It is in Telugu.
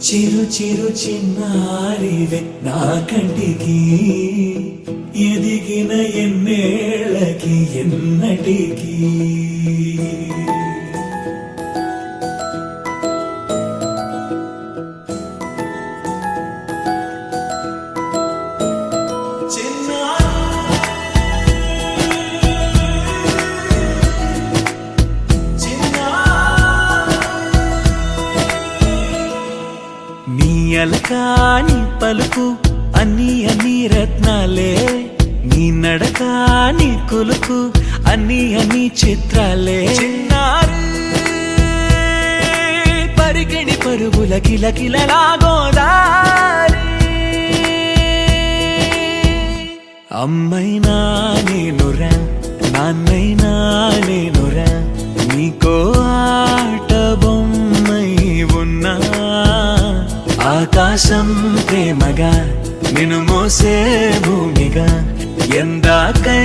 చిరు చిరు చిన్నారివే నా కంటికి ఎదిగిన ఎన్నేళ్ళకి ఎన్నటికి నీ అలకాని పలుకు అన్ని అన్ని రత్నాలే నీ నడకాని కులుకు అన్ని అన్ని చిత్రాలే చిన్నారు పరిగిణి పరుగుల కిలకిలలాగోదారి అమ్మైనా నేనురా నాన్నైనా నేనురా నీకో ఆట బొమ్మై ఉన్నా ఆకాశం ప్రేమగా నిన్ను మోసే భూమిగా ఎందాకై